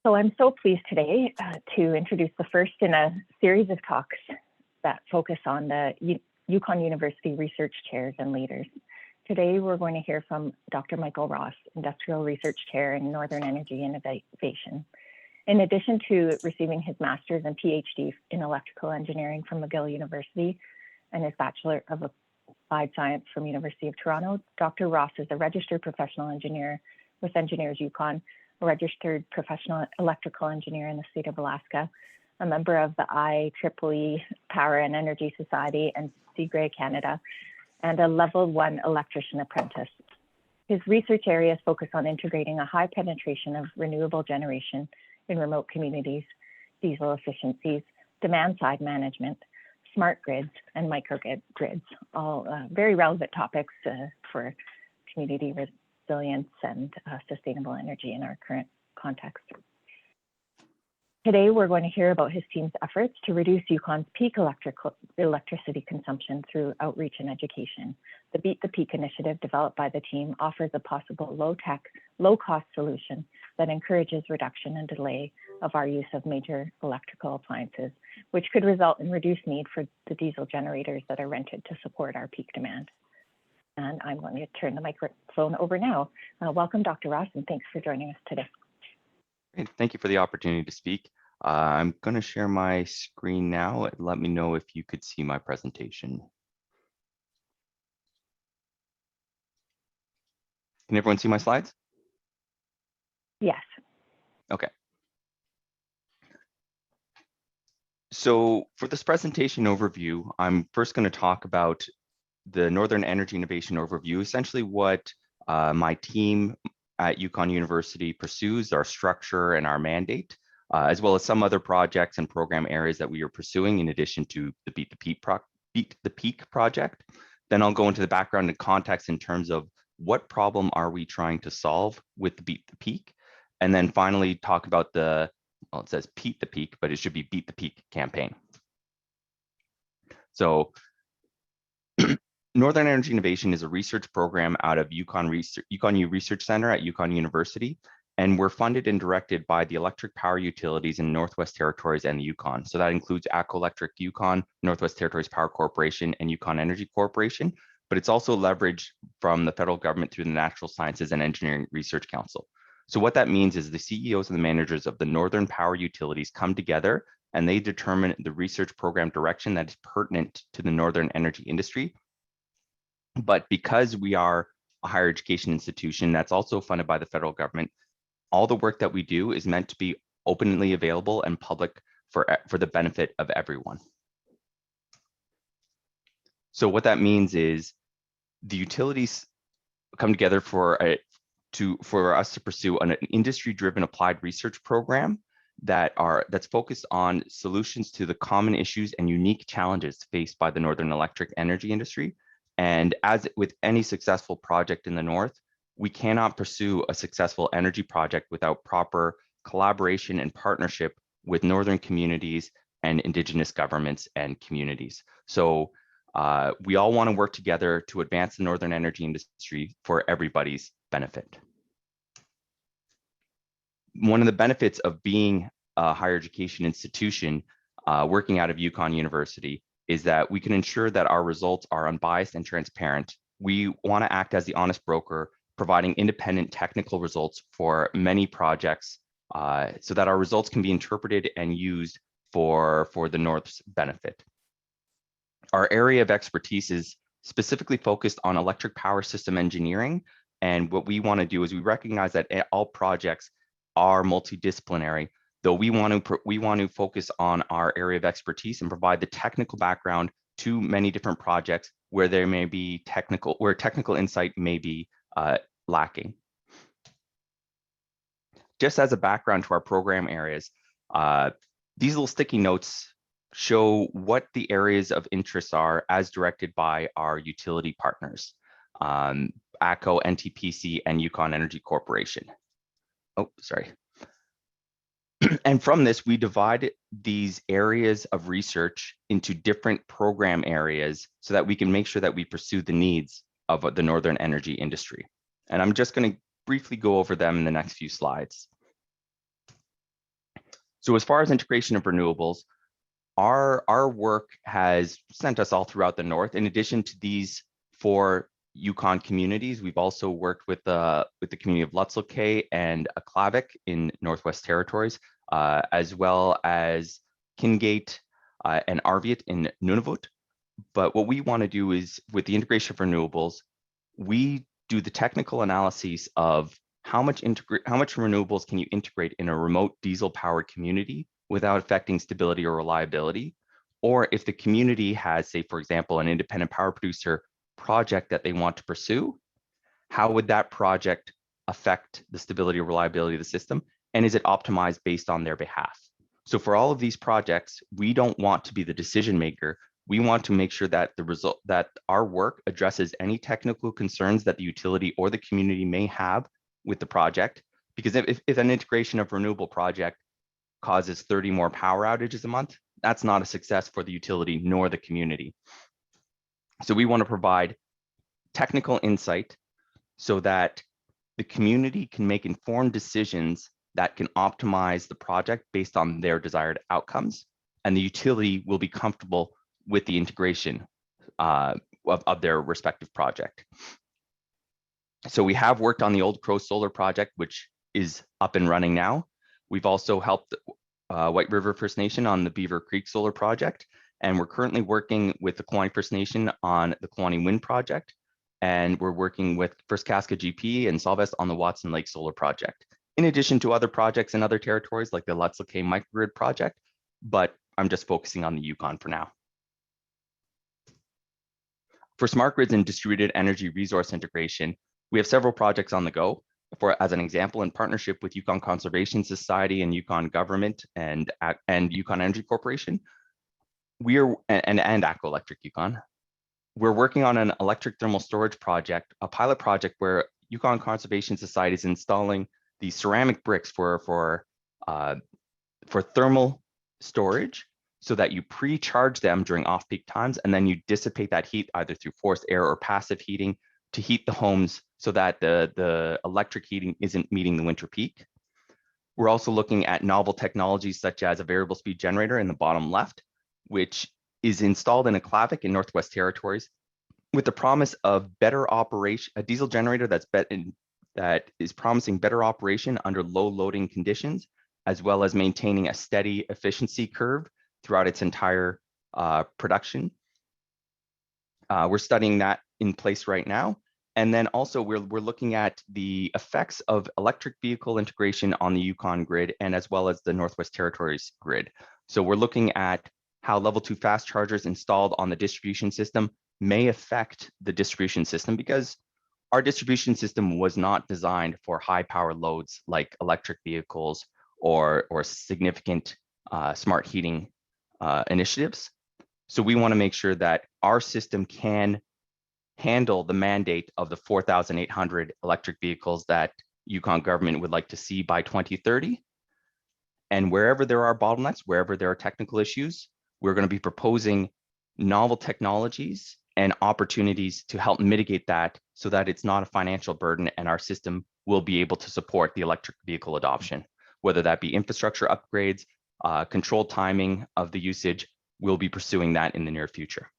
So I'm so pleased today to introduce the first in a series of talks that focus on the Yukon University research chairs and leaders. Today, we're going to hear from Dr. Michael Ross, Industrial Research Chair in Northern Energy Innovation. In addition to receiving his master's and PhD in electrical engineering from McGill University and his Bachelor of Applied Science from University of Toronto, Dr. Ross is a registered professional engineer with Engineers Yukon, a registered professional electrical engineer in the state of Alaska, a member of the IEEE Power and Energy Society and Seagray Canada, and a level 1 electrician apprentice. His research areas focus on integrating a high penetration of renewable generation in remote communities, diesel efficiencies, demand side management, smart grids, and microgrids, all very relevant topics for community resilience and sustainable energy in our current context. Today, we're going to hear about his team's efforts to reduce Yukon's peak electricity consumption through outreach and education. The Beat the Peak initiative developed by the team offers a possible low-tech, low-cost solution that encourages reduction and delay of our use of major electrical appliances, which could result in reduced need for the diesel generators that are rented to support our peak demand. And I'm going to turn the microphone over now. Welcome, Dr. Ross, and thanks for joining us today. Thank you for the opportunity to speak. I'm going to share my screen now. Let me know if you could see my presentation. Can everyone see my slides? Yes. Okay. So for this presentation overview, I'm first going to talk about the Northern Energy Innovation Overview, essentially what my team at Yukon University pursues, our structure and our mandate, as well as some other projects and program areas that we are pursuing in addition to the Beat the Peak project. Then I'll go into the background and context in terms of what problem are we trying to solve with the Beat the Peak, and then finally talk about the, well, it says Beat the Peak, but it should be Beat the Peak campaign. So Northern Energy Innovation is a research program out of YukonU Research Center at Yukon University, and we're funded and directed by the electric power utilities in Northwest Territories and the Yukon. So that includes ACCO Electric Yukon, Northwest Territories Power Corporation, and Yukon Energy Corporation, but it's also leveraged from the federal government through the Natural Sciences and Engineering Research Council. So what that means is the CEOs and the managers of the Northern Power Utilities come together and they determine the research program direction that is pertinent to the Northern energy industry. But because we are a higher education institution that's also funded by the federal government, all the work that we do is meant to be openly available and public for the benefit of everyone. So what that means is the utilities come together for us to pursue an industry-driven applied research program that's focused on solutions to the common issues and unique challenges faced by the Northern electric energy industry. And as with any successful project in the North, we cannot pursue a successful energy project without proper collaboration and partnership with Northern communities and Indigenous governments and communities. So we all want to work together to advance the Northern energy industry for everybody's benefit. One of the benefits of being a higher education institution working out of Yukon University is that we can ensure that our results are unbiased and transparent. We want to act as the honest broker, providing independent technical results for many projects so that our results can be interpreted and used for the North's benefit. Our area of expertise is specifically focused on electric power system engineering. And what we want to do is we recognize that all projects are multidisciplinary, though we want to focus on our area of expertise and provide the technical background to many different projects where there may be technical insight may be lacking. Just as a background to our program areas, these little sticky notes show what the areas of interest are as directed by our utility partners, ACCO, NTPC, and Yukon Energy Corporation. Oh, sorry. And from this, we divide these areas of research into different program areas so that we can make sure that we pursue the needs of the Northern energy industry. And I'm just going to briefly go over them in the next few slides. So as far as integration of renewables, our work has sent us all throughout the north. In addition to these 4 Yukon communities, we've also worked with the community of Lutzelk'e and Aklavik in Northwest Territories, as well as Kingate and Arviat in Nunavut. But what we want to do is, with the integration of renewables, we do the technical analyses of how much renewables can you integrate in a remote diesel-powered community without affecting stability or reliability, or if the community has, say, for example, an independent power producer project that they want to pursue, how would that project affect the stability or reliability of the system, and is it optimized based on their behalf? So for all of these projects, we don't want to be the decision maker. We want to make sure that that our work addresses any technical concerns that the utility or the community may have with the project, because if an integration of renewable project causes 30 more power outages a month, that's not a success for the utility nor the community. So we want to provide technical insight so that the community can make informed decisions that can optimize the project based on their desired outcomes, and the utility will be comfortable with the integration of their respective project. So we have worked on the Old Crow Solar Project, which is up and running now. We've also helped White River First Nation on the Beaver Creek Solar Project, and we're currently working with the Kluane First Nation on the Kluane Wind Project, and we're working with First Casca GP and Solvest on the Watson Lake Solar Project, in addition to other projects in other territories like the Lutzelk'e Microgrid Project, but I'm just focusing on the Yukon for now. For smart grids and distributed energy resource integration, we have several projects on the go. As an example, in partnership with Yukon Conservation Society and Yukon Government and Yukon Energy Corporation, and ACCO Electric Yukon, we're working on an electric thermal storage project, a pilot project where Yukon Conservation Society is installing the ceramic bricks for thermal storage, so that you pre-charge them during off-peak times, and then you dissipate that heat either through forced air or passive heating to heat the homes so that the electric heating isn't meeting the winter peak. We're also looking at novel technologies such as a variable speed generator in the bottom left, which is installed in Aklavik in Northwest Territories with the promise of better operation, a diesel generator that is promising better operation under low loading conditions, as well as maintaining a steady efficiency curve throughout its entire production. We're studying that in place right now. And then also we're looking at the effects of electric vehicle integration on the Yukon grid and as well as the Northwest Territories grid. So we're looking at how level 2 fast chargers installed on the distribution system may affect the distribution system, because our distribution system was not designed for high power loads like electric vehicles or significant smart heating initiatives. So we want to make sure that our system can handle the mandate of the 4,800 electric vehicles that Yukon government would like to see by 2030. And wherever there are bottlenecks, wherever there are technical issues, we're going to be proposing novel technologies and opportunities to help mitigate that so that it's not a financial burden and our system will be able to support the electric vehicle adoption, whether that be infrastructure upgrades, controlled timing of the usage. We'll be pursuing that in the near future.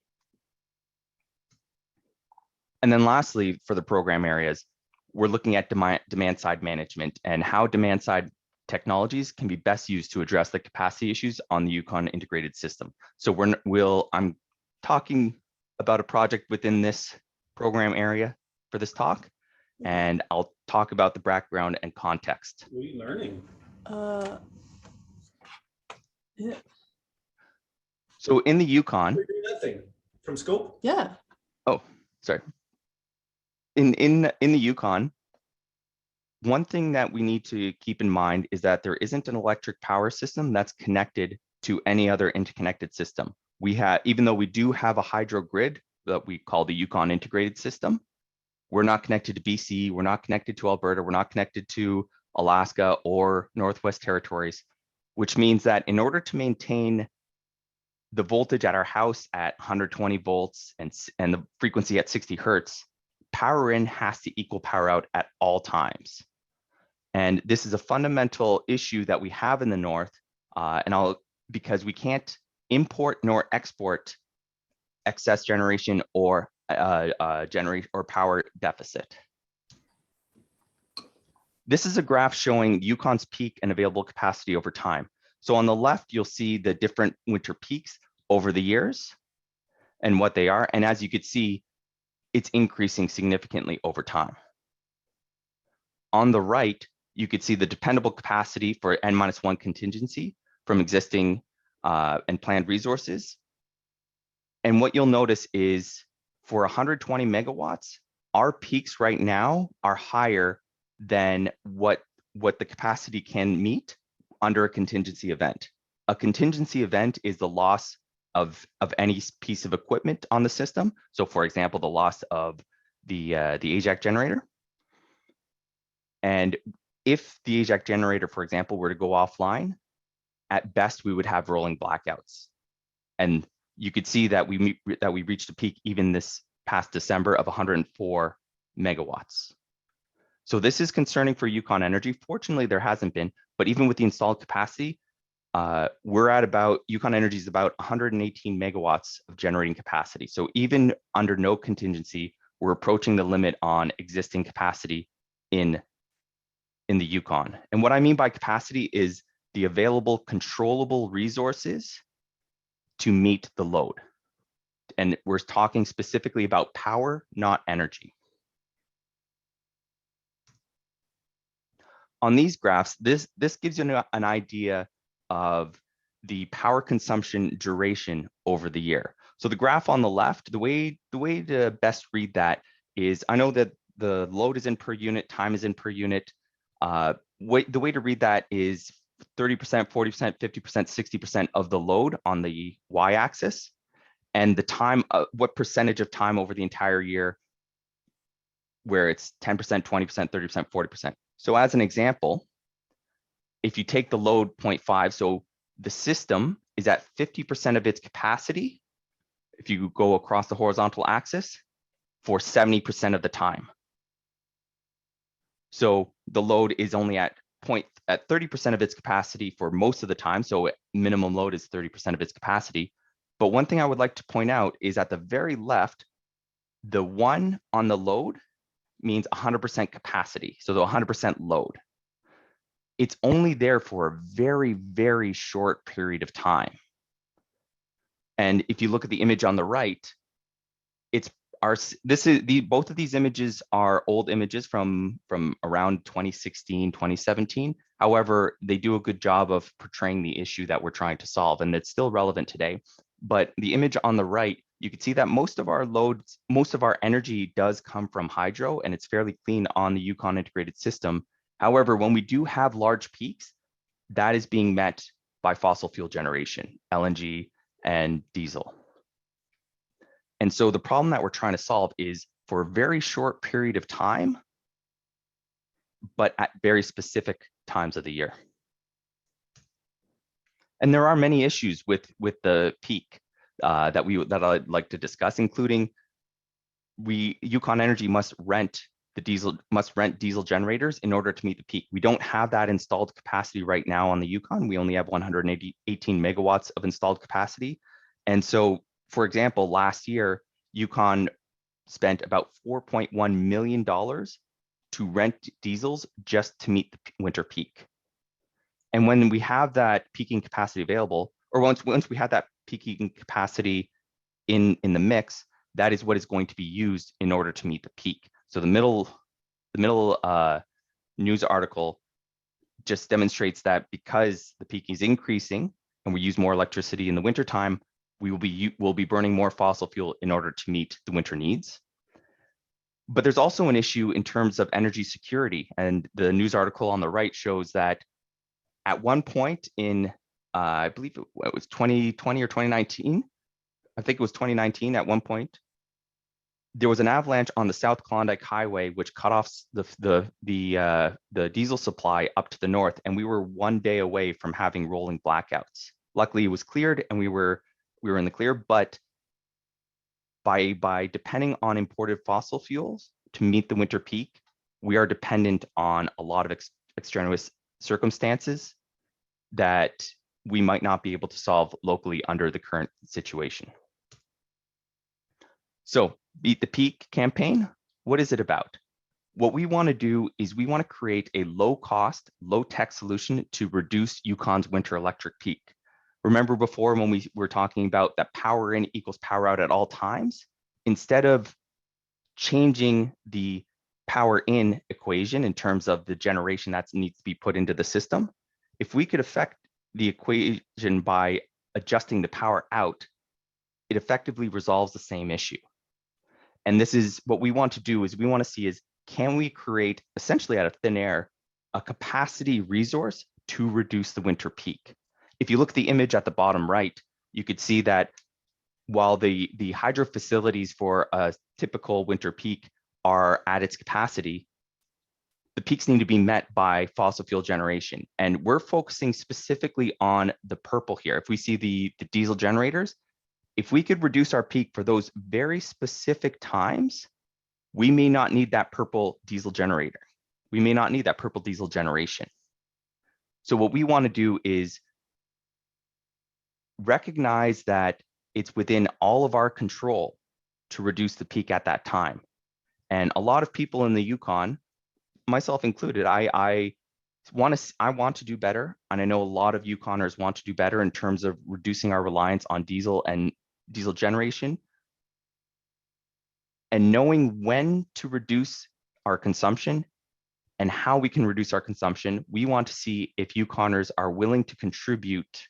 And then lastly, for the program areas, we're looking at demand side management and how demand side technologies can be best used to address the capacity issues on the Yukon integrated system. So I'm talking about a project within this program area for this talk, and I'll talk about the background and context. What are you learning? Yeah. So in the Yukon, Nothing from scope. Yeah. oh, sorry. In the Yukon, one thing that we need to keep in mind is that there isn't an electric power system that's connected to any other interconnected system. Even though we do have a hydro grid that we call the Yukon integrated system, we're not connected to BC, we're not connected to Alberta, we're not connected to Alaska or Northwest Territories, which means that in order to maintain the voltage at our house at 120 volts and the frequency at 60 hertz, power in has to equal power out at all times. And this is a fundamental issue that we have in the North, Because we can't import nor export excess generation or power deficit. This is a graph showing Yukon's peak and available capacity over time. So on the left, you'll see the different winter peaks over the years and what they are. And as you could see, it's increasing significantly over time. On the right, you could see the dependable capacity for N-1 contingency from existing and planned resources. And what you'll notice is for 120 megawatts, our peaks right now are higher than what the capacity can meet under a contingency event. A contingency event is the loss of any piece of equipment on the system. So for example, the loss of the AJAC generator. And if the AJAC generator, for example, were to go offline, at best we would have rolling blackouts. And you could see that we reached a peak even this past December of 104 megawatts. So this is concerning for Yukon Energy. Fortunately, there hasn't been, but even with the installed capacity, we're at about, Yukon Energy is about 118 megawatts of generating capacity. So even under no contingency, we're approaching the limit on existing capacity in the Yukon. And what I mean by capacity is the available controllable resources to meet the load. And we're talking specifically about power, not energy. On these graphs, this gives you an idea of the power consumption duration over the year. So the graph on the left, the way to best read that is, I know that the load is in per unit, time is in per unit. The way to read that is 30%, 40%, 50%, 60% of the load on the y-axis, and the time, what percentage of time over the entire year, where it's 10%, 20%, 30%, 40%. So as an example, if you take the load 0.5, so the system is at 50% of its capacity, if you go across the horizontal axis, for 70% of the time. So the load is only at 30% of its capacity for most of the time. So minimum load is 30% of its capacity. But one thing I would like to point out is at the very left, the one on the load means 100% capacity. So the 100% load. It's only there for a very, very short period of time. And if you look at the image on the right, both of these images are old images from around 2016, 2017. However, they do a good job of portraying the issue that we're trying to solve, and it's still relevant today. But the image on the right, you can see that most of our loads, most of our energy does come from hydro, and it's fairly clean on the Yukon integrated system. However, when we do have large peaks, that is being met by fossil fuel generation, LNG and diesel. And so the problem that we're trying to solve is for a very short period of time, but at very specific times of the year. And there are many issues with the peak that I'd like to discuss, including Yukon Energy must rent diesel generators in order to meet the peak. We don't have that installed capacity right now on the Yukon. We only have 118 megawatts of installed capacity. And so, for example, last year, Yukon spent about $4.1 million to rent diesels just to meet the winter peak. And when we have that peaking capacity available, or once we have that peaking capacity in the mix, that is what is going to be used in order to meet the peak. So the middle news article just demonstrates that because the peak is increasing and we use more electricity in the wintertime, we'll be burning more fossil fuel in order to meet the winter needs. But there's also an issue in terms of energy security. And the news article on the right shows that at one point in, I believe it was 2020 or 2019, I think it was 2019 at one point, there was an avalanche on the South Klondike Highway, which cut off the diesel supply up to the north, and we were 1 day away from having rolling blackouts. Luckily, it was cleared, and we were in the clear. But by depending on imported fossil fuels to meet the winter peak, we are dependent on a lot of extraneous circumstances that we might not be able to solve locally under the current situation. So Beat the Peak campaign, what is it about? What we want to do is we want to create a low-cost, low-tech solution to reduce Yukon's winter electric peak. Remember before when we were talking about that power in equals power out at all times? Instead of changing the power in equation in terms of the generation that needs to be put into the system, if we could affect the equation by adjusting the power out, it effectively resolves the same issue. And this is what we want to do is we want to see is, can we create essentially out of thin air a capacity resource to reduce the winter peak? If you look at the image at the bottom right, you could see that while the hydro facilities for a typical winter peak are at its capacity, the peaks need to be met by fossil fuel generation. And we're focusing specifically on the purple here. If we see the diesel generators, if we could reduce our peak for those very specific times, we may not need that purple diesel generator. We may not need that purple diesel generation. So what we want to do is recognize that it's within all of our control to reduce the peak at that time. And a lot of people in the Yukon, myself included, I want to do better. And I know a lot of Yukoners want to do better in terms of reducing our reliance on diesel and diesel generation. And knowing when to reduce our consumption and how we can reduce our consumption, we want to see if Yukoners are willing to contribute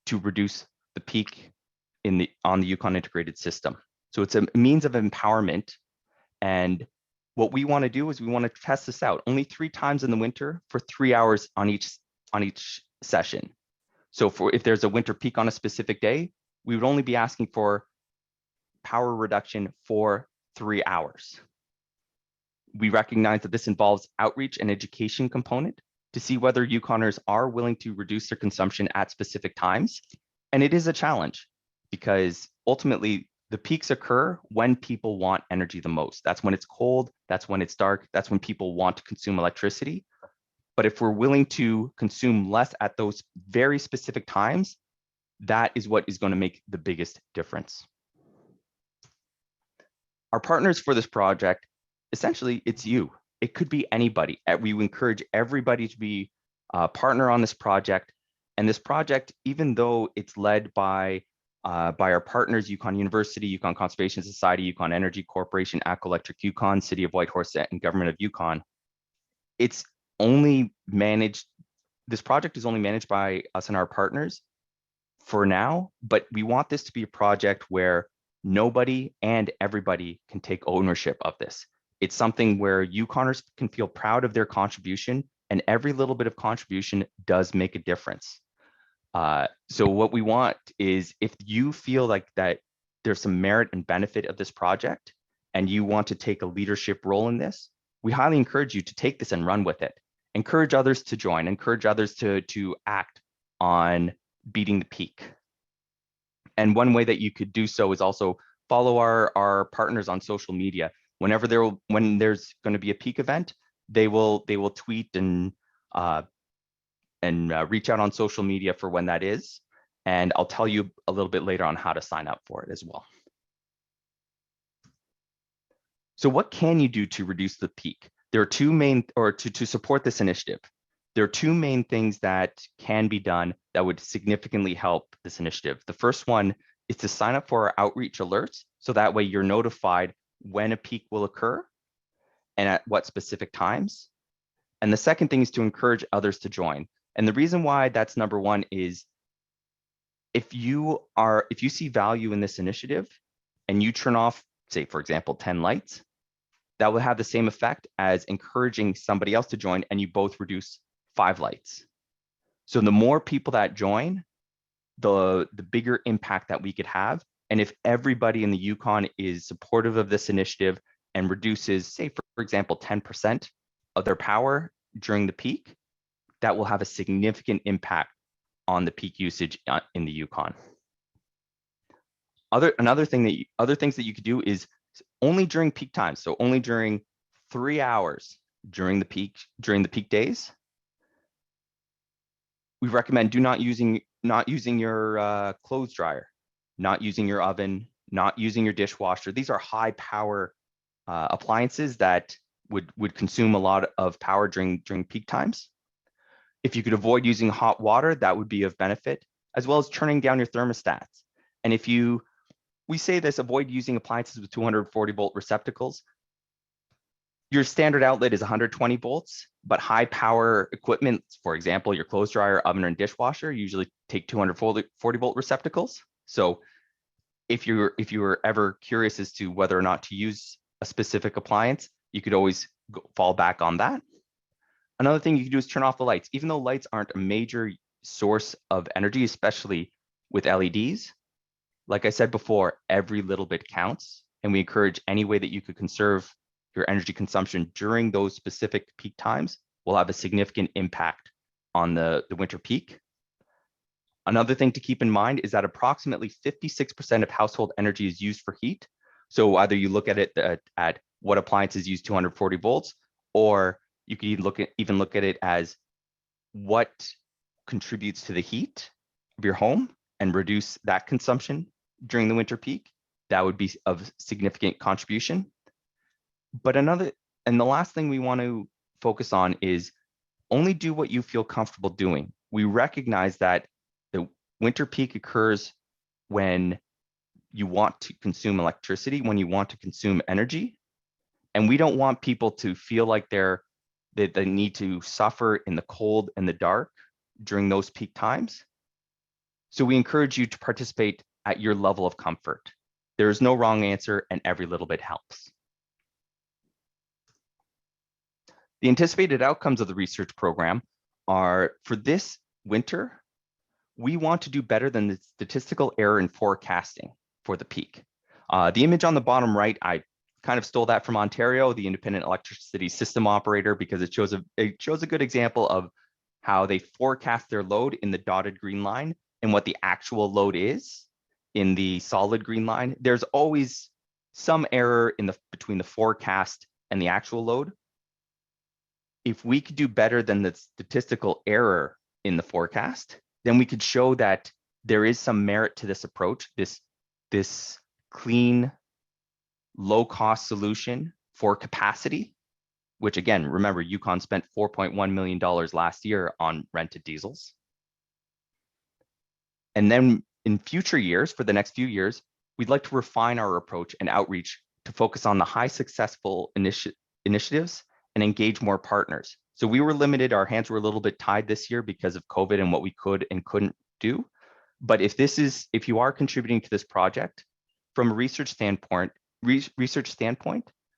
to reduce the peak on the Yukon integrated system. So it's a means of empowerment. And what we want to do is we want to test this out only 3 times in the winter for 3 hours on each session. So if there's a winter peak on a specific day, we would only be asking for power reduction for 3 hours. We recognize that this involves outreach and education component to see whether Yukoners are willing to reduce their consumption at specific times. And it is a challenge because ultimately the peaks occur when people want energy the most. That's when it's cold, that's when it's dark, that's when people want to consume electricity. But if we're willing to consume less at those very specific times, that is what is going to make the biggest difference. Our partners for this project, essentially, it's you. It could be anybody. We encourage everybody to be a partner on this project. And this project, even though it's led by our partners, Yukon University, Yukon Conservation Society, Yukon Energy Corporation, Electric Yukon, City of Whitehorse, and Government of Yukon, it's only managed, this project is only managed by us and our partners for now, but we want this to be a project where nobody and everybody can take ownership of this. It's something where Yukoners can feel proud of their contribution, and every little bit of contribution does make a difference. So what we want is, if you feel like that there's some merit and benefit of this project and you want to take a leadership role in this, we highly encourage you to take this and run with it. Encourage others to join, encourage others to act on beating the peak. And one way that you could do so is also follow our partners on social media. When there's going to be a peak event, they will tweet and reach out on social media for when that is. And I'll tell you a little bit later on how to sign up for it as well. So what can you do to reduce the peak? There are two main, or to support this initiative, there are two main things that can be done that would significantly help this initiative. The first one is to sign up for our outreach alerts, so that way you're notified when a peak will occur and at what specific times. And the second thing is to encourage others to join. And the reason why that's number one is, if you see value in this initiative and you turn off, say, for example, 10 lights, that will have the same effect as encouraging somebody else to join, and you both reduce 5 lights. So the more people that join, the bigger impact that we could have. And if everybody in the Yukon is supportive of this initiative and reduces, say, for example, 10% of their power during the peak, that will have a significant impact on the peak usage in the Yukon. Other things that you could do is only during peak times. So only during 3 hours during the peak days, we recommend not using your clothes dryer, not using your oven, not using your dishwasher. These are high power appliances that would consume a lot of power during peak times. If you could avoid using hot water, that would be of benefit, as well as turning down your thermostats. And we say this, avoid using appliances with 240 volt receptacles. Your standard outlet is 120 volts, but high power equipment, for example, your clothes dryer, oven, and dishwasher, usually take 240 volt receptacles. So if you were ever curious as to whether or not to use a specific appliance, you could always fall back on that. Another thing you can do is turn off the lights. Even though lights aren't a major source of energy, especially with LEDs, like I said before, every little bit counts. And we encourage any way that you could conserve your energy consumption during those specific peak times will have a significant impact on the winter peak. Another thing to keep in mind is that approximately 56% of household energy is used for heat. So either you look at it at what appliances use 240 volts, or you can even look at it as what contributes to the heat of your home and reduce that consumption during the winter peak. That would be of significant contribution. But the last thing we want to focus on is only do what you feel comfortable doing. We recognize that the winter peak occurs when you want to consume electricity, when you want to consume energy. And we don't want people to feel like they need to suffer in the cold and the dark during those peak times. So we encourage you to participate at your level of comfort. There is no wrong answer, and every little bit helps. The anticipated outcomes of the research program are, for this winter, we want to do better than the statistical error in forecasting for the peak. The image on the bottom right, I kind of stole that from Ontario, the Independent Electricity System Operator, because it shows a good example of how they forecast their load in the dotted green line and what the actual load is in the solid green line. There's always some error between the forecast and the actual load. If we could do better than the statistical error in the forecast, then we could show that there is some merit to this approach, this clean, low-cost solution for capacity, which again, remember, Yukon spent $4.1 million last year on rented diesels. And then in future years, for the next few years, we'd like to refine our approach and outreach to focus on the high successful initiatives and engage more partners. So we were limited, our hands were a little bit tied this year because of COVID and what we could and couldn't do. But if you are contributing to this project, from a research standpoint,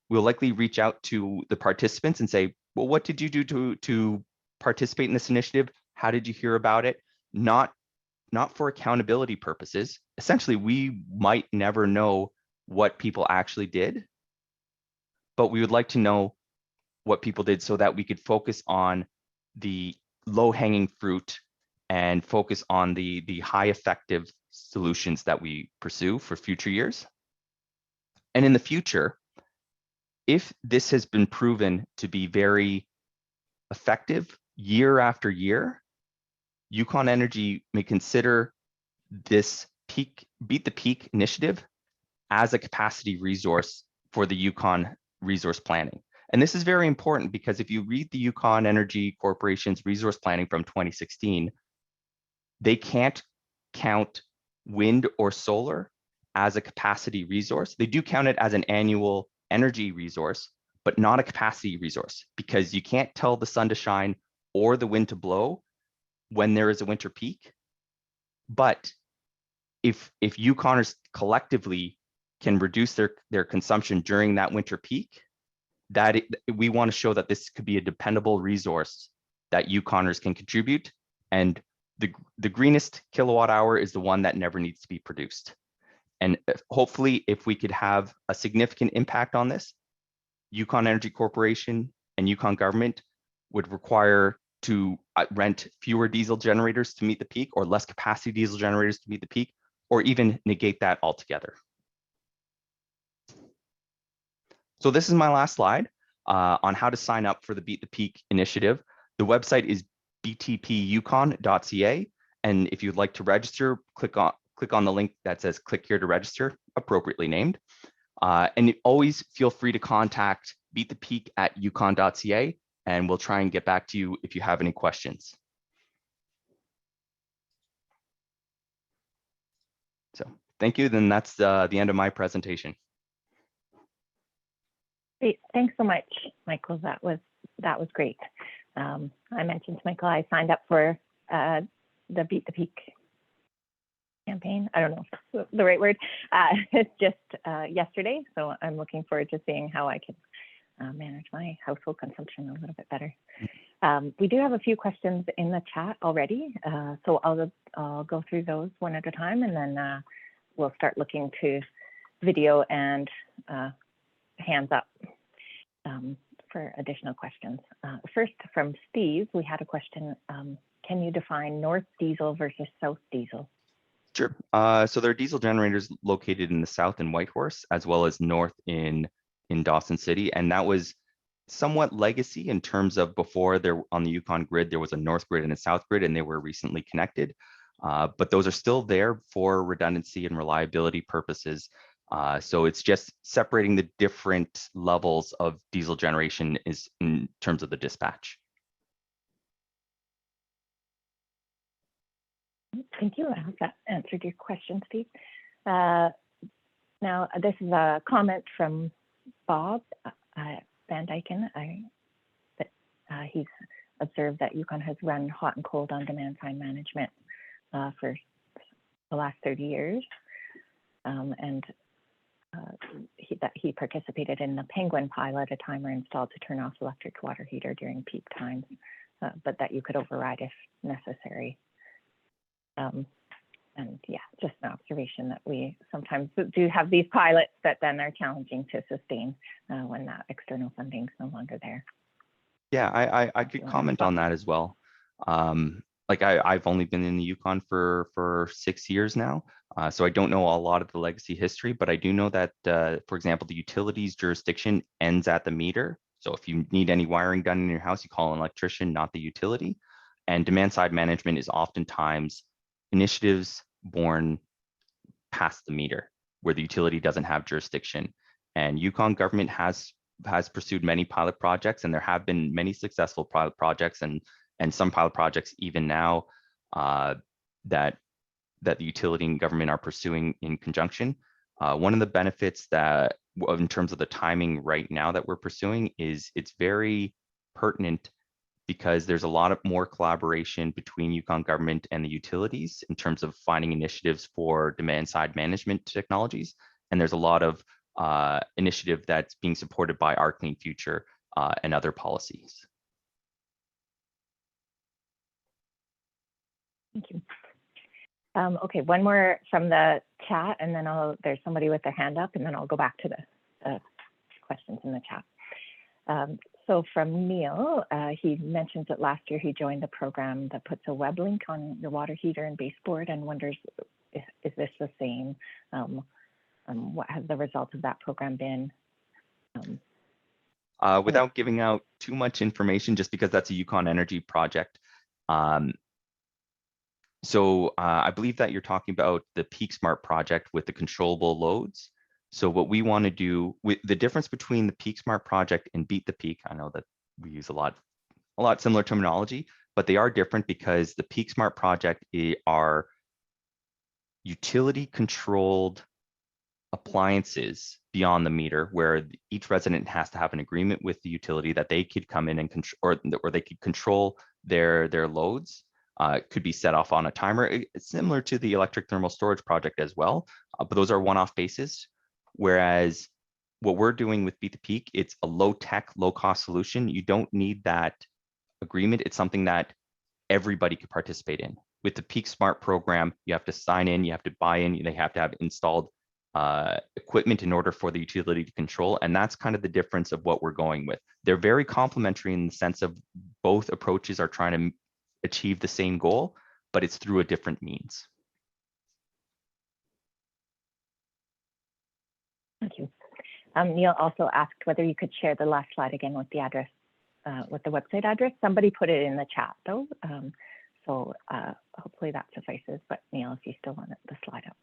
we'll likely reach out to the participants and say, well, what did you do to participate in this initiative? How did you hear about it? Not for accountability purposes. Essentially, we might never know what people actually did, but we would like to know what people did so that we could focus on the low-hanging fruit and focus on the high effective solutions that we pursue for future years. And in the future, if this has been proven to be very effective year after year, Yukon Energy may consider this Beat the Peak initiative as a capacity resource for the Yukon resource planning. And this is very important because if you read the Yukon Energy Corporation's resource planning from 2016, they can't count wind or solar as a capacity resource. They do count it as an annual energy resource, but not a capacity resource, because you can't tell the sun to shine or the wind to blow when there is a winter peak. But if Yukoners collectively can reduce their consumption during that winter peak, we want to show that this could be a dependable resource that Yukoners can contribute, and the greenest kilowatt hour is the one that never needs to be produced. And hopefully, if we could have a significant impact on this, Yukon Energy Corporation and Yukon government would require to rent fewer diesel generators to meet the peak, or less capacity diesel generators to meet the peak, or even negate that altogether. So this is my last slide on how to sign up for the Beat the Peak initiative. The website is btpyukon.ca. And if you'd like to register, click on the link that says click here to register, appropriately named. And always feel free to contact beatthepeak@yukon.ca, and we'll try and get back to you if you have any questions. So thank you. Then that's the end of my presentation. Great, thanks so much, Michael. That was great. I mentioned to Michael I signed up for the Beat the Peak campaign. I don't know if that's the right word. It's just yesterday, so I'm looking forward to seeing how I can manage my household consumption a little bit better. We do have a few questions in the chat already, so I'll go through those one at a time, and then we'll start looking to video and hands up for additional questions. First, from Steve, we had a question. Can you define north diesel versus south diesel? Sure. So there are diesel generators located in the south in Whitehorse, as well as north in Dawson City, and that was somewhat legacy in terms of before there on the Yukon grid, there was a north grid and a south grid, and they were recently connected. But those are still there for redundancy and reliability purposes. So it's just separating the different levels of diesel generation is in terms of the dispatch. Thank you. I hope that answered your question, Steve. Now, this is a comment from Bob Van Dyken. He's observed that Yukon has run hot and cold on demand side management for the last 30 years. That he participated in the Penguin pilot, a timer installed to turn off electric water heater during peak times, but that you could override if necessary. And yeah, just an observation that we sometimes do have these pilots that then are challenging to sustain when that external funding is no longer there. Yeah, I could comment on that as well. Like I've only been in the Yukon for 6 years now, so I don't know a lot of the legacy history, but I do know that, for example, the utilities jurisdiction ends at the meter. So if you need any wiring done in your house, you call an electrician, not the utility. And demand side management is oftentimes initiatives born past the meter, where the utility doesn't have jurisdiction. And Yukon government has pursued many pilot projects, and there have been many successful pilot projects, and some pilot projects even now that the utility and government are pursuing in conjunction. One of the benefits that, in terms of the timing right now that we're pursuing, is it's very pertinent because there's a lot of more collaboration between Yukon government and the utilities in terms of finding initiatives for demand side management technologies. And there's a lot of initiative that's being supported by Our Clean Future and other policies. Thank you. Okay, one more from the chat, and then there's somebody with their hand up, and then I'll go back to the questions in the chat. So from Neil, he mentions that last year he joined the program that puts a web link on your water heater and baseboard, and wonders, is this the same? What has the result of that program been? Without giving out too much information, just because that's a Yukon Energy project. So I believe that you're talking about the Peak Smart project with the controllable loads. So what we want to do with the difference between the Peak Smart project and Beat the Peak, I know that we use a lot similar terminology, but they are different because the Peak Smart project are utility controlled appliances beyond the meter, where each resident has to have an agreement with the utility that they could come in and control, or they could control their loads. Could be set off on a timer. It's similar to the electric thermal storage project as well, but those are one-off basis. Whereas what we're doing with Beat the Peak, it's a low-tech, low-cost solution. You don't need that agreement. It's something that everybody could participate in. With the Peak Smart program, you have to sign in, you have to buy in, they have to have installed equipment in order for the utility to control. And that's kind of the difference of what we're going with. They're very complementary in the sense of both approaches are trying to achieve the same goal, but it's through a different means. Thank you. Neil also asked whether you could share the last slide again with the address with the website address. Somebody put it in the chat though. So hopefully that suffices, but Neil, if you still want the slide up,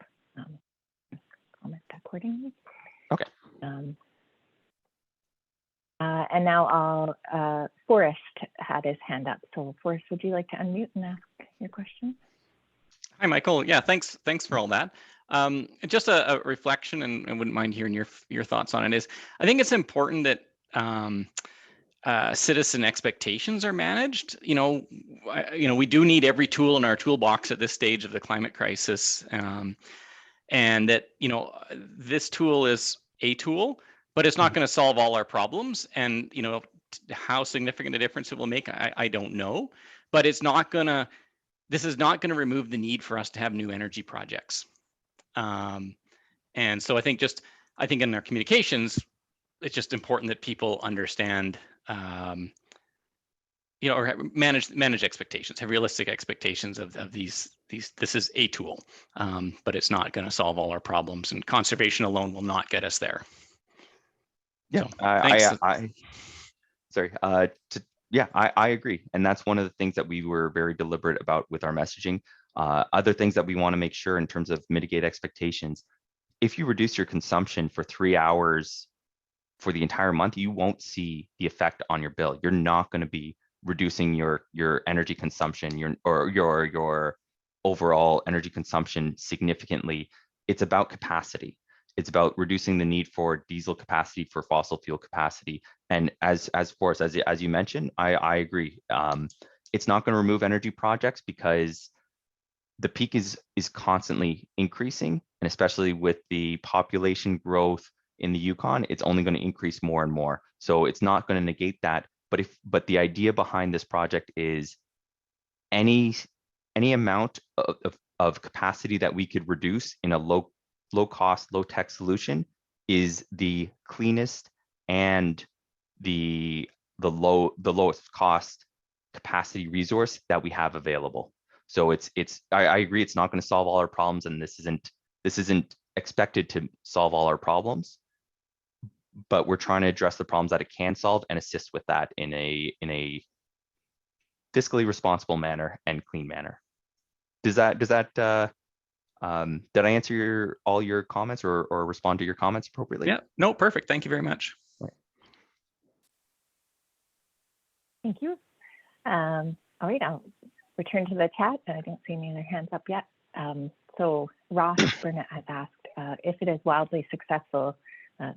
comment accordingly. Okay. And now Forrest had his hand up. So Forrest, would you like to unmute and ask your question? Hi, Michael. Yeah, thanks for all that. Just a reflection, and I wouldn't mind hearing your thoughts on it. Is I think it's important that citizen expectations are managed. We do need every tool in our toolbox at this stage of the climate crisis, and that this tool is a tool, but it's not going to solve all our problems. And how significant a difference it will make, I don't know. But it's not going to. This is not going to remove the need for us to have new energy projects. And so I think in our communications, it's just important that people understand, or manage expectations, have realistic expectations of these. This is a tool, but it's not going to solve all our problems, and conservation alone will not get us there. Yeah, so, I agree. And that's one of the things that we were very deliberate about with our messaging. Other things that we want to make sure in terms of mitigate expectations. If you reduce your consumption for 3 hours for the entire month, you won't see the effect on your bill. You're not going to be reducing your energy consumption, your overall energy consumption significantly. It's about capacity. It's about reducing the need for diesel capacity, for fossil fuel capacity. And as you mentioned, I agree. It's not going to remove energy projects because the peak is constantly increasing, and especially with the population growth in the Yukon, it's only going to increase more and more. So it's not going to negate that. But the idea behind this project is any amount of capacity that we could reduce in a low cost, low tech solution is the cleanest and the lowest cost capacity resource that we have available. So I agree, it's not going to solve all our problems, and this isn't expected to solve all our problems, but we're trying to address the problems that it can solve and assist with that in a fiscally responsible manner and clean manner. Did I answer all your comments or respond to your comments appropriately? Yeah, no, perfect. Thank you very much. Right. Thank you. All right, I'll return to the chat. I don't see any other hands up yet. So Ross Burnett has asked if it is wildly successful.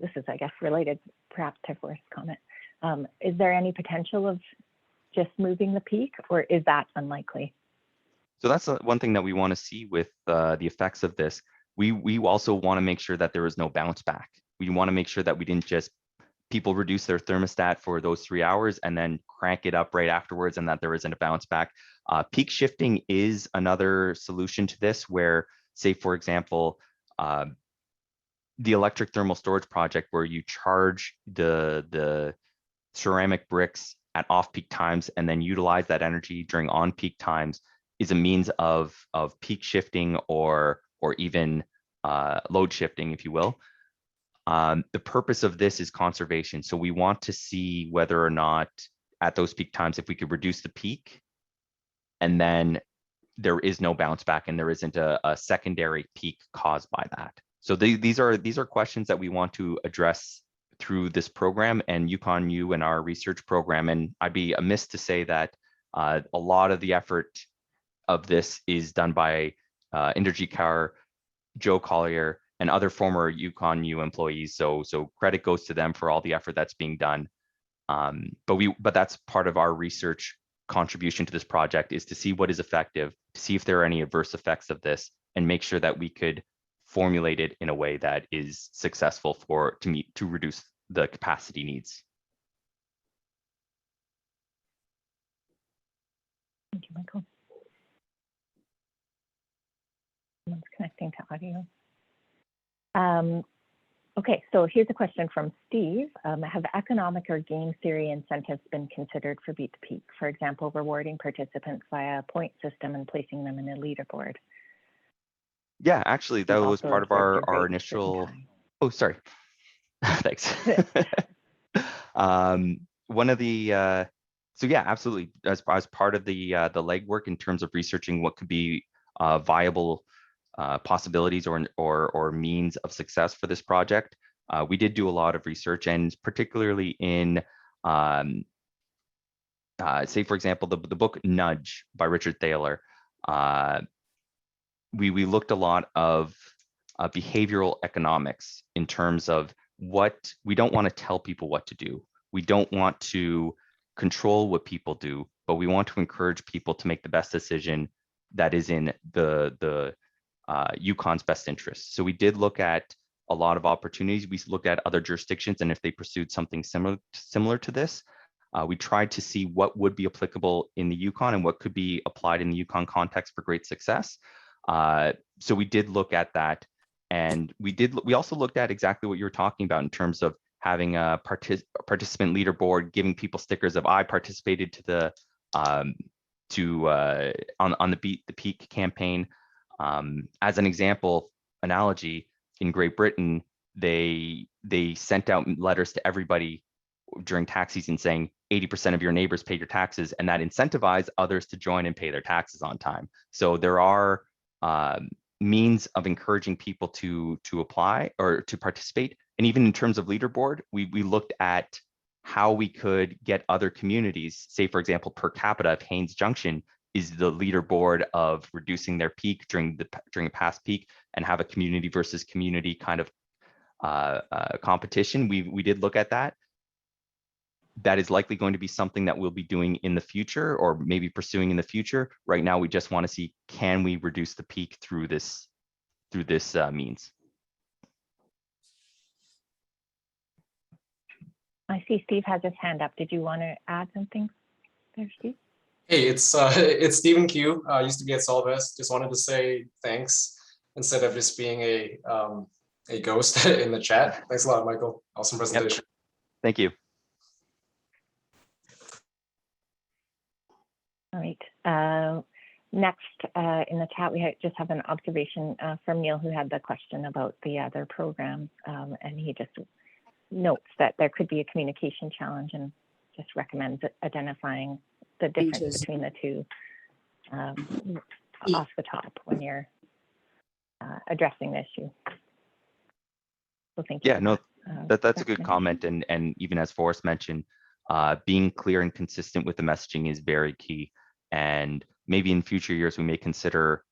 This is, I guess, related perhaps to Forrest's comment. Is there any potential of just moving the peak, or is that unlikely? So that's one thing that we want to see with the effects of this. We also want to make sure that there is no bounce back. We want to make sure that we didn't just people reduce their thermostat for those 3 hours and then crank it up right afterwards, and that there isn't a bounce back. Peak shifting is another solution to this, where, say, for example, the electric thermal storage project, where you charge the ceramic bricks at off-peak times and then utilize that energy during on-peak times, is a means of peak shifting or even load shifting, if you will. The purpose of this is conservation. So we want to see whether or not at those peak times, if we could reduce the peak and then there is no bounce back and there isn't a secondary peak caused by that. So these are questions that we want to address through this program and YukonU and our research program. And I'd be amiss to say that a lot of the effort of this is done by Inderjeet Kaur, Joe Collier, and other former YukonU employees. So credit goes to them for all the effort that's being done. But that's part of our research contribution to this project, is to see what is effective, to see if there are any adverse effects of this, and make sure that we could formulate it in a way that is successful to reduce the capacity needs. Thank you, Michael. Someone's connecting to audio. Okay, so here's a question from Steve. Have economic or game theory incentives been considered for Beat the Peak? For example, rewarding participants via a point system and placing them in a leaderboard. Yeah, actually, that was part of our initial. Oh, sorry. Thanks. One of the So yeah, absolutely. As part of the legwork in terms of researching what could be viable possibilities or means of success for this project, we did do a lot of research, and particularly in say, for example, the book Nudge by Richard Thaler. We looked a lot of behavioral economics in terms of what we don't want to tell people what to do. We don't want to control what people do, but we want to encourage people to make the best decision that is in the Yukon's best interest. So we did look at a lot of opportunities. We looked at other jurisdictions, and if they pursued something similar to this, we tried to see what would be applicable in the Yukon and what could be applied in the Yukon context for great success. So we did look at that, and we also looked at exactly what you were talking about in terms of having a participant leaderboard, giving people stickers of I participated to the on the Peak campaign. As an example, analogy, in Great Britain, they sent out letters to everybody during tax season saying 80% of your neighbors paid your taxes, and that incentivized others to join and pay their taxes on time. So there are means of encouraging people to apply or to participate. And even in terms of leaderboard, we looked at how we could get other communities, say for example, per capita, if Haines Junction is the leaderboard of reducing their peak during a past peak, and have a community versus community kind of competition. We did look at that. That is likely going to be something that we'll be doing in the future, or maybe pursuing in the future. Right now, we just want to see, can we reduce the peak through this means? I see Steve has his hand up. Did you want to add something there, Steve? Hey, it's Stephen Q. Used to be at Solvest. Just wanted to say thanks instead of just being a ghost in the chat. Thanks a lot, Michael. Awesome presentation. Yep. Thank you. All right. Next in the chat, we just have an observation from Neil, who had the question about the other programs, and he just notes that there could be a communication challenge and just recommends identifying the difference between the two off the top when you're addressing the issue. So thank you. Yeah, no, that's a good comment, and even as Forrest mentioned, being clear and consistent with the messaging is very key. And maybe in future years we may consider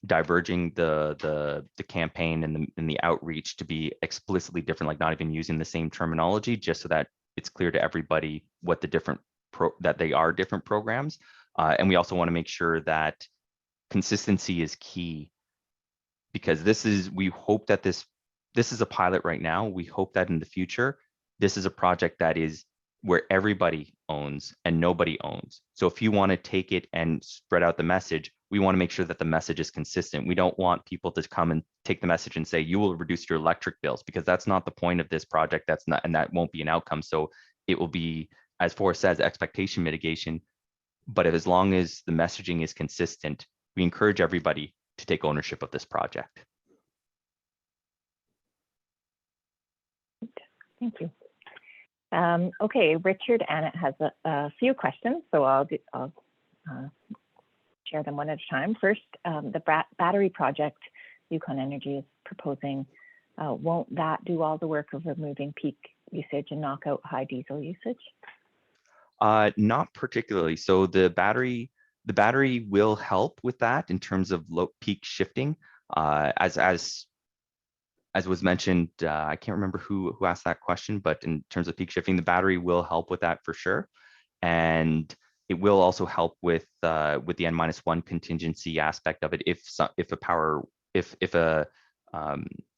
diverging the campaign and the outreach to be explicitly different, like not even using the same terminology, just so that it's clear to everybody what the different that they are different programs. And we also want to make sure that consistency is key, because we hope that this is a pilot right now. We hope that in the future, this is a project that is where everybody owns and nobody owns. So if you want to take it and spread out the message, we want to make sure that the message is consistent. We don't want people to come and take the message and say, you will reduce your electric bills, because that's not the point of this project. That's not, and that won't be an outcome. So it will be, as Forrest says, expectation mitigation. But as long as the messaging is consistent, we encourage everybody to take ownership of this project. Thank you. Okay, Richard Annett has a few questions, so I'll share them one at a time. First, the battery project Yukon Energy is proposing, won't that do all the work of removing peak usage and knock out high diesel usage? Not particularly. So the battery will help with that in terms of low peak shifting. As was mentioned, I can't remember who asked that question, but in terms of peak shifting, the battery will help with that for sure. And it will also help with the N-1 contingency aspect of it if a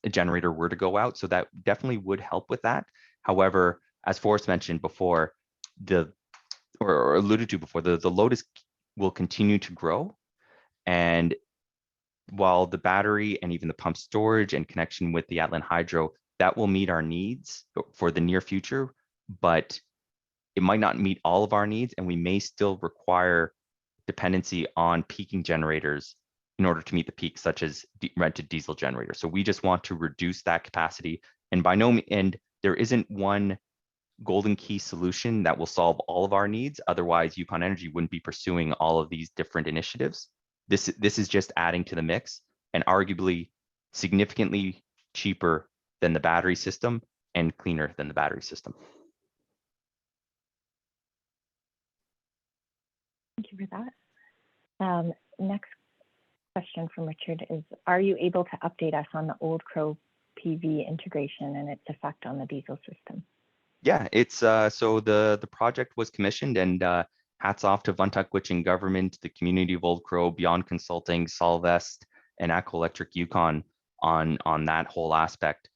generator were to go out. So that definitely would help with that. However, as Forrest mentioned before, or alluded to before, the load will continue to grow. And while the battery and even the pump storage and connection with the Atlan Hydro, that will meet our needs for the near future, but it might not meet all of our needs, and we may still require dependency on peaking generators in order to meet the peaks, such as rented diesel generators. So we just want to reduce that capacity, and there isn't one golden key solution that will solve all of our needs. Otherwise, Yukon Energy wouldn't be pursuing all of these different initiatives. This is just adding to the mix and arguably significantly cheaper than the battery system and cleaner than the battery system. Thank you for that. Next question from Richard is, are you able to update us on the Old Crow PV integration and its effect on the diesel system? Yeah, it's so the project was commissioned, and hats off to Vuntagwitchin government, the community of Old Crow, Beyond Consulting, Solvest, and Echo Electric Yukon on that whole aspect.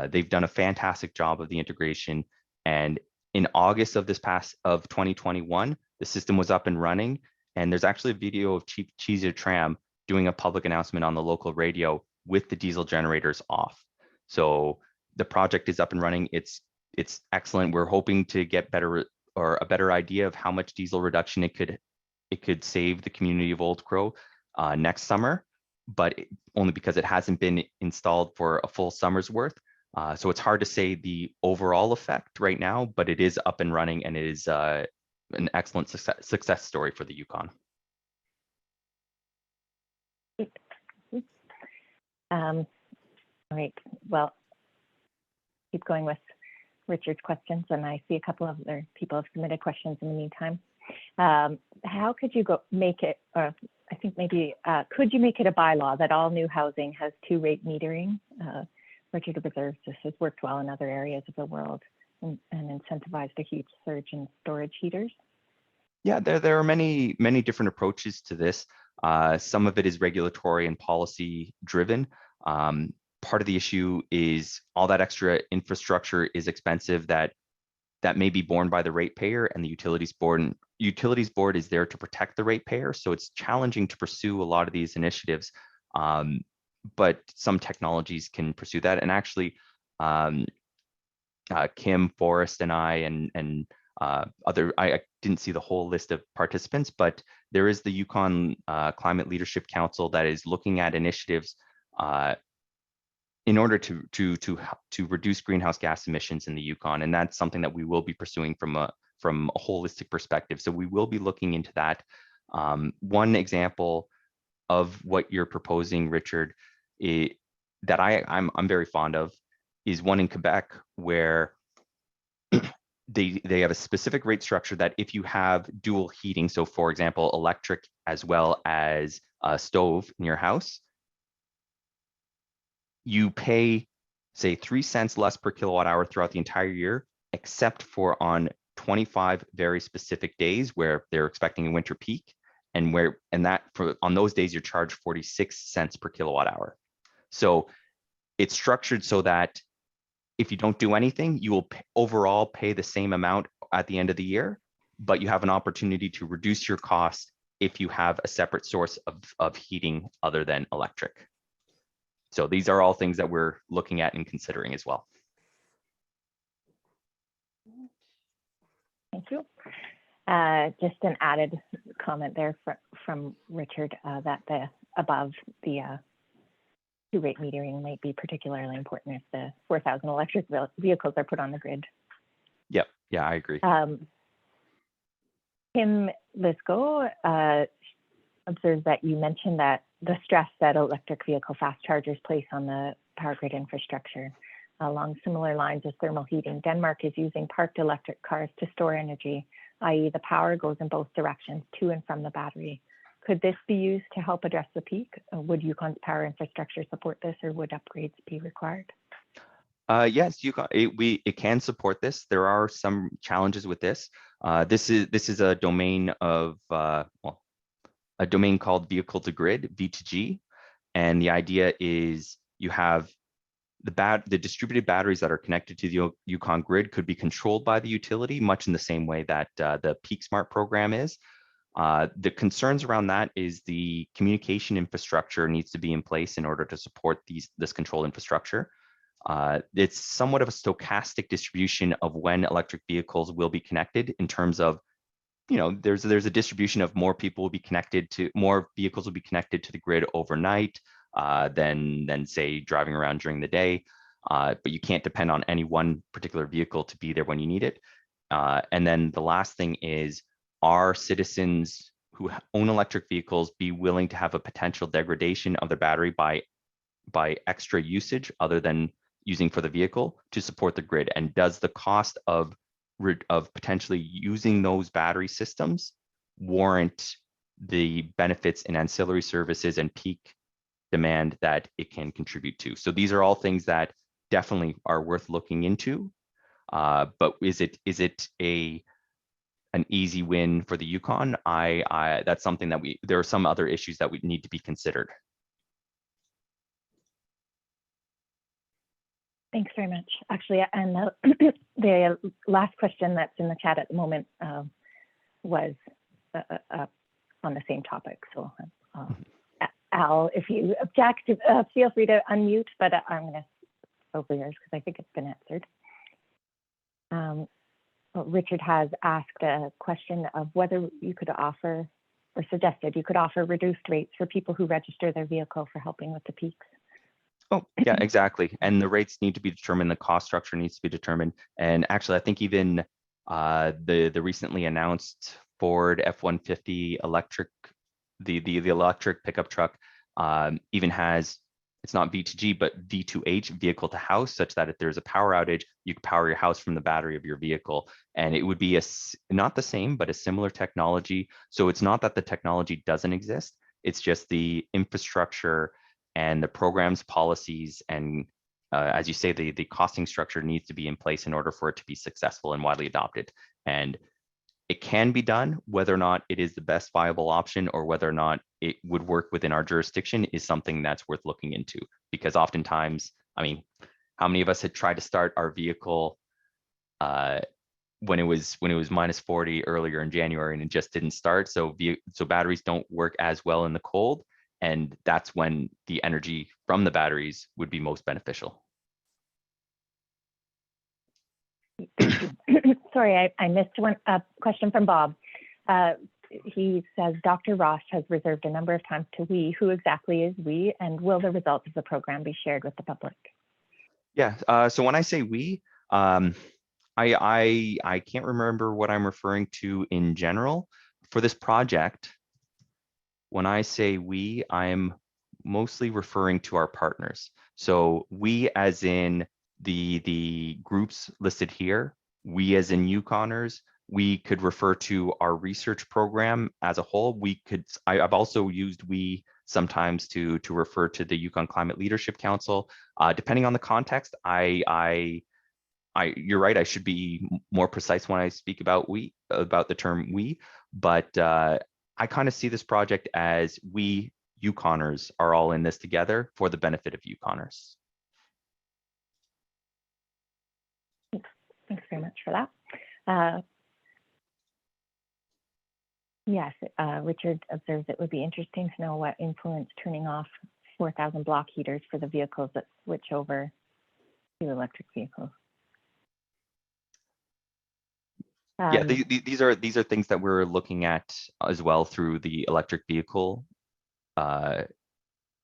They've done a fantastic job of the integration, and in August of 2021, the system was up and running. And there's actually a video of Chief Cheezer Tram doing a public announcement on the local radio with the diesel generators off. So the project is up and running. It's excellent. We're hoping to get a better idea of how much diesel reduction it could save the community of Old Crow next summer, but only because it hasn't been installed for a full summer's worth. So it's hard to say the overall effect right now, but it is up and running, and it is an excellent success story for the Yukon. All right, well, keep going with Richard's questions, and I see a couple of other people have submitted questions in the meantime. How could you make it, or I think maybe, could you make it a bylaw that all new housing has 2-rate metering? Richard observes this has worked well in other areas of the world and incentivized a huge surge in storage heaters. Yeah, there are many different approaches to this. Some of it is regulatory and policy driven. Part of the issue is all that extra infrastructure is expensive that may be borne by the ratepayer, and the utilities board. And utilities board is there to protect the ratepayer, so it's challenging to pursue a lot of these initiatives. But some technologies can pursue that, and actually, Kim, Forrest, and I, and I didn't see the whole list of participants, but there is the Yukon Climate Leadership Council that is looking at initiatives in order to reduce greenhouse gas emissions in the Yukon, and that's something that we will be pursuing from a holistic perspective. So we will be looking into that. One example of what you're proposing, Richard, that I'm very fond of is one in Quebec where they have a specific rate structure that if you have dual heating, so for example, electric as well as a stove in your house, you pay, say, 3 cents less per kilowatt hour throughout the entire year, except for on 25 very specific days where they're expecting a winter peak, and on those days you're charged 46 cents per kilowatt hour. So it's structured so that if you don't do anything, you will overall pay the same amount at the end of the year, but you have an opportunity to reduce your costs if you have a separate source of heating other than electric. So these are all things that we're looking at and considering as well. Thank you. Just an added comment there from Richard that above the 2-rate metering might be particularly important if the 4,000 electric vehicles are put on the grid. Yep. Yeah, I agree. Kim Lisco observes that you mentioned that the stress that electric vehicle fast chargers place on the power grid infrastructure. Along similar lines as thermal heating, Denmark is using parked electric cars to store energy, i.e. the power goes in both directions, to and from the battery. Could this be used to help address the peak? Would Yukon's power infrastructure support this, or would upgrades be required? Yes, it can support this. There are some challenges with this. This is a domain of a domain called vehicle to grid, V2G, and the idea is you have the distributed batteries that are connected to the Yukon grid could be controlled by the utility, much in the same way that the Peak Smart program is. The concerns around that is the communication infrastructure needs to be in place in order to support this control infrastructure. It's somewhat of a stochastic distribution of when electric vehicles will be connected in terms of, there's a distribution of more vehicles will be connected to the grid overnight than say driving around during the day. but you can't depend on any one particular vehicle to be there when you need it. And then the last thing is, are citizens who own electric vehicles be willing to have a potential degradation of their battery by extra usage other than using for the vehicle to support the grid? And does the cost of potentially using those battery systems warrant the benefits in ancillary services and peak demand that it can contribute to? So these are all things that definitely are worth looking into. But is it an easy win for the Yukon? That's something that there are some other issues that we need to be considered. Thanks very much. Actually, and the last question that's in the chat at the moment was on the same topic. So Al, if you object, feel free to unmute, but I'm going to over yours because I think it's been answered. Richard has asked a question of whether you could offer, or suggested you could offer reduced rates for people who register their vehicle for helping with the peaks. Oh, yeah, exactly. And the rates need to be determined, the cost structure needs to be determined. And actually, I think even the recently announced Ford F-150 electric, the electric pickup truck even has, it's not V2G, but V2H, vehicle to house, such that if there's a power outage, you can power your house from the battery of your vehicle. And it would be not the same, but a similar technology. So it's not that the technology doesn't exist, it's just the infrastructure and the programs, policies, and as you say, the costing structure needs to be in place in order for it to be successful and widely adopted. And it can be done. Whether or not it is the best viable option or whether or not it would work within our jurisdiction is something that's worth looking into, because oftentimes, I mean, how many of us had tried to start our vehicle when it was minus 40 earlier in January and it just didn't start? So batteries don't work as well in the cold, and that's when the energy from the batteries would be most beneficial. Sorry, I missed one question from Bob. He says, Dr. Ross has reserved a number of times to we. Who exactly is we, and will the results of the program be shared with the public? Yeah, so when I say we, I can't remember what I'm referring to in general. For this project, when I say we, I'm mostly referring to our partners. So we as in the groups listed here, we as in Yukoners, we could refer to our research program as a whole. I've also used we sometimes to refer to the Yukon Climate Leadership Council. Depending on the context, you're right, I should be more precise when I speak about the term we, but I kind of see this project as we Yukoners are all in this together for the benefit of Yukoners. Thanks very much for that. Yes, Richard observes it would be interesting to know what influence turning off 4,000 block heaters for the vehicles that switch over to electric vehicles. Yeah, these are things that we're looking at as well through the electric vehicle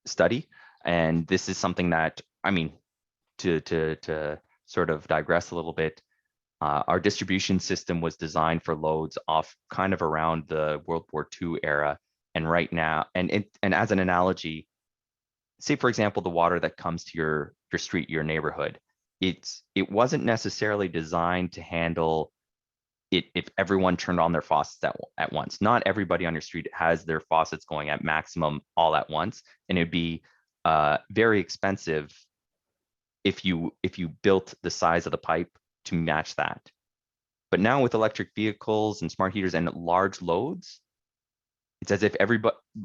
study, and this is something that, I mean, to sort of digress a little bit, our distribution system was designed for loads off kind of around the World War II era, and right now, and as an analogy, say for example, the water that comes to your street, your neighborhood, it wasn't necessarily designed to handle it if everyone turned on their faucets at once. Not everybody on your street has their faucets going at maximum all at once, and it'd be very expensive if you built the size of the pipe to match that. But now with electric vehicles and smart heaters and large loads, it's as if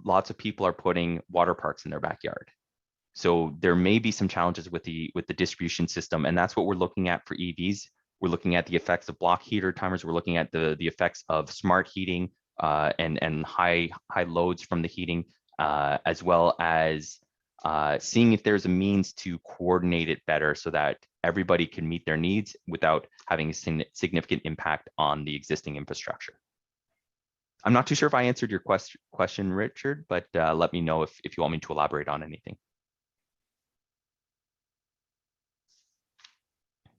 lots of people are putting water parks in their backyard. So there may be some challenges with the distribution system, and that's what we're looking at for EVs. We're looking at the effects of block heater timers. We're looking at the effects of smart heating and high loads from the heating, as well as seeing if there's a means to coordinate it better so that everybody can meet their needs without having a significant impact on the existing infrastructure. I'm not too sure if I answered your question, Richard, but let me know if you want me to elaborate on anything.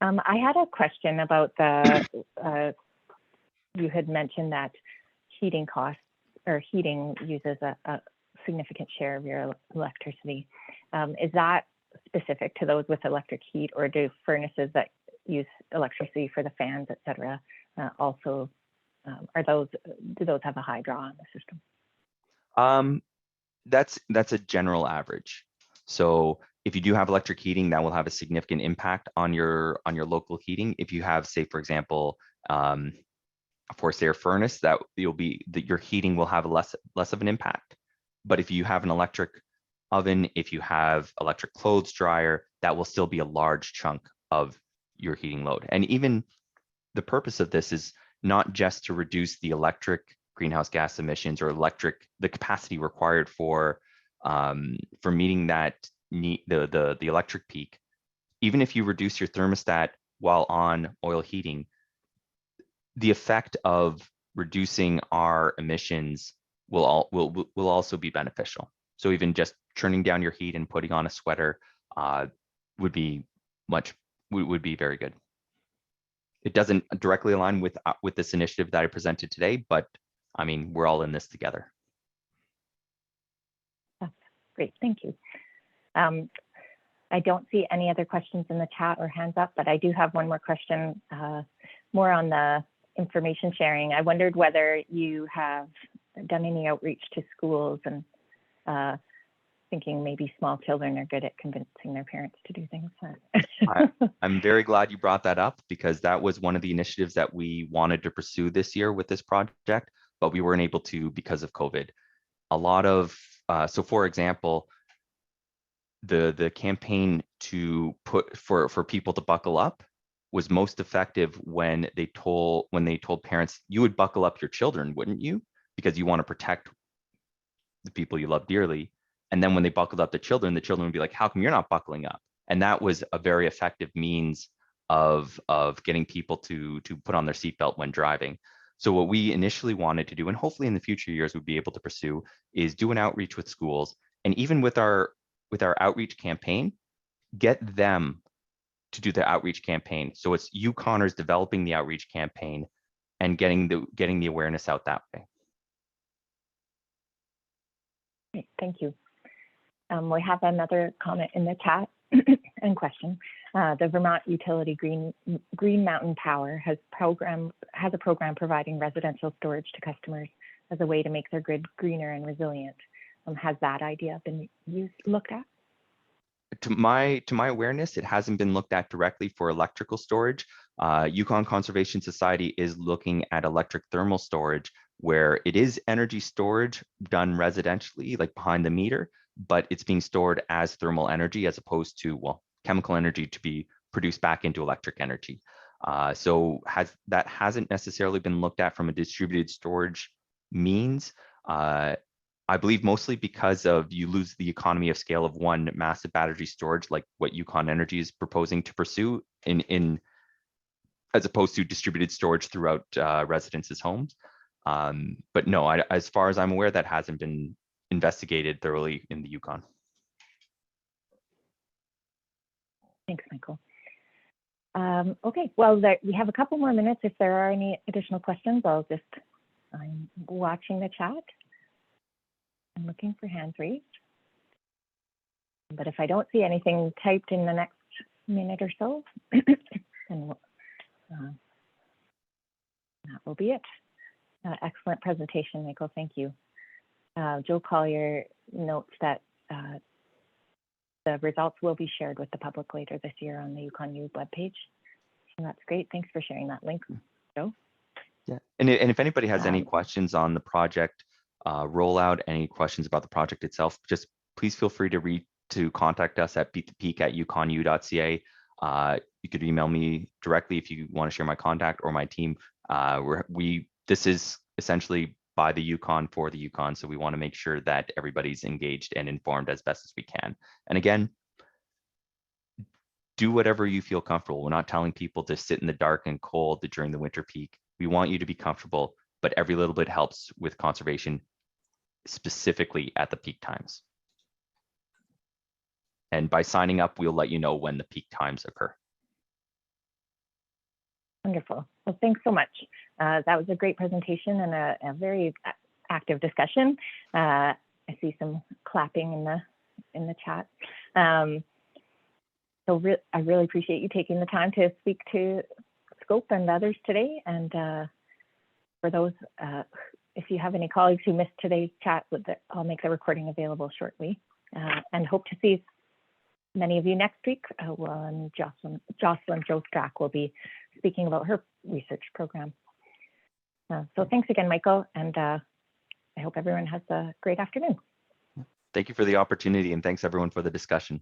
I had a question about the, you had mentioned that heating costs or heating uses a significant share of your electricity. Is that specific to those with electric heat, or do furnaces that use electricity for the fans, et cetera, also, do those have a high draw on the system? That's a general average. So if you do have electric heating, that will have a significant impact on your local heating. If you have, say, for example, a forced air furnace, that your heating will have less of an impact. But if you have an electric oven, if you have electric clothes dryer, that will still be a large chunk of your heating load. And even the purpose of this is not just to reduce the electric greenhouse gas emissions or the capacity required for meeting that need, the electric peak. Even if you reduce your thermostat while on oil heating, the effect of reducing our emissions will also be beneficial. So even just turning down your heat and putting on a sweater would be very good. It doesn't directly align with this initiative that I presented today, but I mean, we're all in this together. That's great, thank you. I don't see any other questions in the chat or hands up, but I do have one more question, more on the information sharing. I wondered whether you have done any outreach to schools, and thinking maybe small children are good at convincing their parents to do things. I'm very glad you brought that up, because that was one of the initiatives that we wanted to pursue this year with this project, but we weren't able to because of COVID. A lot of, so for example, the campaign to put for people to buckle up was most effective when they told parents, you would buckle up your children, wouldn't you? Because you want to protect the people you love dearly. And then when they buckled up the children would be like, how come you're not buckling up? And that was a very effective means of getting people to put on their seatbelt when driving. So what we initially wanted to do, and hopefully in the future years we'll be able to pursue, is do an outreach with schools. And even with our outreach campaign, get them to do the outreach campaign. So it's Yukoners developing the outreach campaign and getting the awareness out that way. Great, thank you. We have another comment in the chat and question. The Vermont utility Green Mountain Power has a program providing residential storage to customers as a way to make their grid greener and resilient. Has that idea been looked at? To my awareness, it hasn't been looked at directly for electrical storage. Yukon Conservation Society is looking at electric thermal storage, where it is energy storage done residentially, like behind the meter, but it's being stored as thermal energy as opposed to, well, chemical energy to be produced back into electric energy. So that hasn't necessarily been looked at from a distributed storage means. I believe mostly because of you lose the economy of scale of one massive battery storage, like what Yukon Energy is proposing to pursue in as opposed to distributed storage throughout residences' homes. But no, as far as I'm aware, that hasn't been investigated thoroughly in the Yukon. Thanks, Michael. Okay, well, we have a couple more minutes. If there are any additional questions, I'm watching the chat. I'm looking for hands raised. But if I don't see anything typed in the next minute or so, then that will be it. Excellent presentation, Michael. Thank you. Joe Collier notes that the results will be shared with the public later this year on the YukonU webpage. And that's great. Thanks for sharing that link, Joe. Yeah, and if anybody has any questions on the project rollout, any questions about the project itself, just please feel free to contact us at beatthepeak@yukonu.ca. You could email me directly if you want to share my contact, or my team. This is essentially by the Yukon for the Yukon, so we want to make sure that everybody's engaged and informed as best as we can. And again, do whatever you feel comfortable. We're not telling people to sit in the dark and cold during the winter peak. We want you to be comfortable, but every little bit helps with conservation, specifically at the peak times. And by signing up, we'll let you know when the peak times occur. Wonderful. Well, thanks so much. That was a great presentation and a very active discussion. I see some clapping in the chat. So I really appreciate you taking the time to speak to Scope and others today. And for those, if you have any colleagues who missed today's chat, I'll make the recording available shortly. And hope to see many of you next week when Jocelyn Jostrack will be speaking about her research program. So thanks again, Michael, and I hope everyone has a great afternoon. Thank you for the opportunity, and thanks everyone for the discussion.